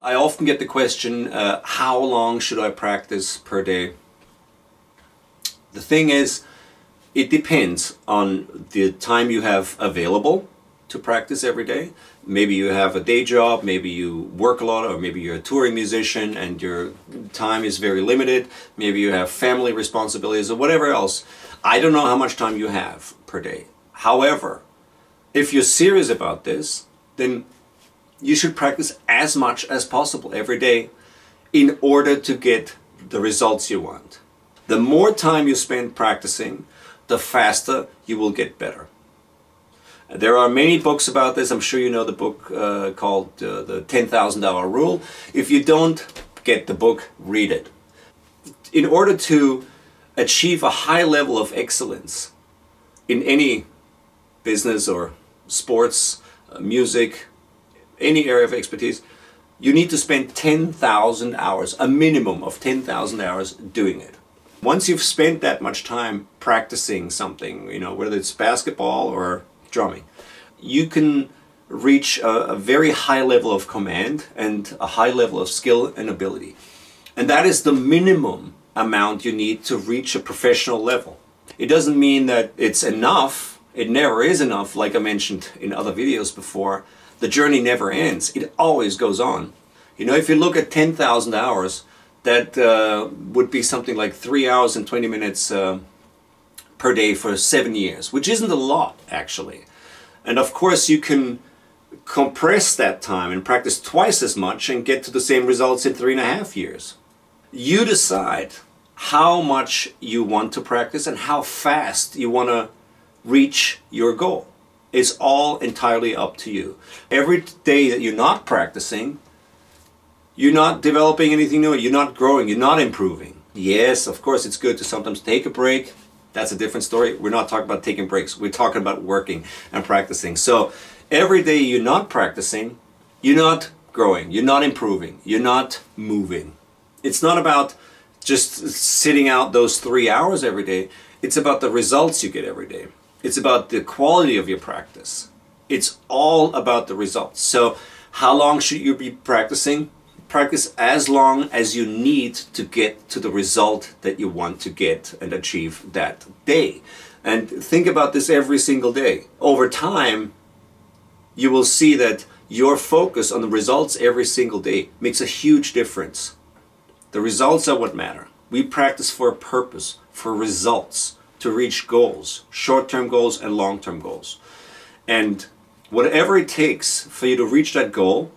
I often get the question, how long should I practice per day? The thing is, it depends on the time you have available to practice every day. Maybe you have a day job, maybe you work a lot, or maybe you're a touring musician and your time is very limited. Maybe you have family responsibilities or whatever else. I don't know how much time you have per day. However, if you're serious about this, then you should practice as much as possible every day in order to get the results you want. The more time you spend practicing, the faster you will get better. There are many books about this. I'm sure you know the book called the $10,000 Rule. If you don't get the book, read it. In order to achieve a high level of excellence in any business or sports, music, any area of expertise, you need to spend 10,000 hours, a minimum of 10,000 hours doing it. Once you've spent that much time practicing something, whether it's basketball or drumming, you can reach a very high level of command and a high level of skill and ability. And that is the minimum amount you need to reach a professional level. It doesn't mean that it's enough. It never is enough, like I mentioned in other videos before. The journey never ends. It always goes on. If you look at 10,000 hours, that would be something like 3 hours and 20 minutes per day for 7 years, which isn't a lot, actually. And of course, you can compress that time and practice twice as much and get to the same results in 3.5 years. You decide how much you want to practice and how fast you want to reach your goal. It's all entirely up to you. Every day that you're not practicing, you're not developing anything new, you're not growing, you're not improving. Yes, of course it's good to sometimes take a break. That's a different story. We're not talking about taking breaks. We're talking about working and practicing. So every day you're not practicing, you're not growing, you're not improving, you're not moving. It's not about just sitting out those 3 hours every day. It's about the results you get every day. It's about the quality of your practice. It's all about the results. So how long should you be practicing? Practice as long as you need to get to the result that you want to get and achieve that day. And think about this every single day. Over time, you will see that your focus on the results every single day makes a huge difference. The results are what matter. We practice for a purpose, for results, to reach goals, short-term goals and long-term goals. And whatever it takes for you to reach that goal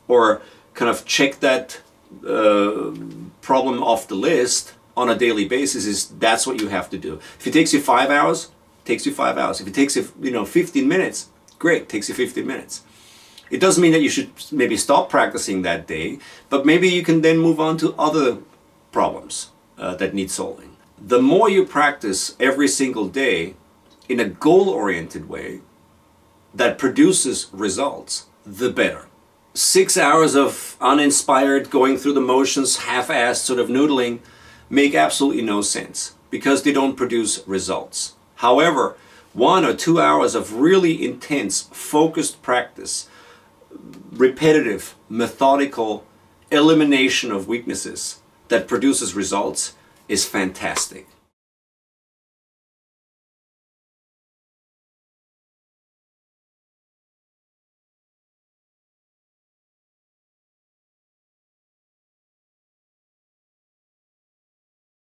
or kind of check that problem off the list on a daily basis, that's what you have to do. If it takes you 5 hours, it takes you 5 hours. If it takes you 15 minutes, great, it takes you 15 minutes. It doesn't mean that you should maybe stop practicing that day, but maybe you can then move on to other problems that need solving. The more you practice every single day in a goal-oriented way that produces results, the better. 6 hours of uninspired, going through the motions, half-assed sort of noodling make absolutely no sense because they don't produce results. However, 1 or 2 hours of really intense, focused practice, repetitive, methodical elimination of weaknesses that produces results is fantastic.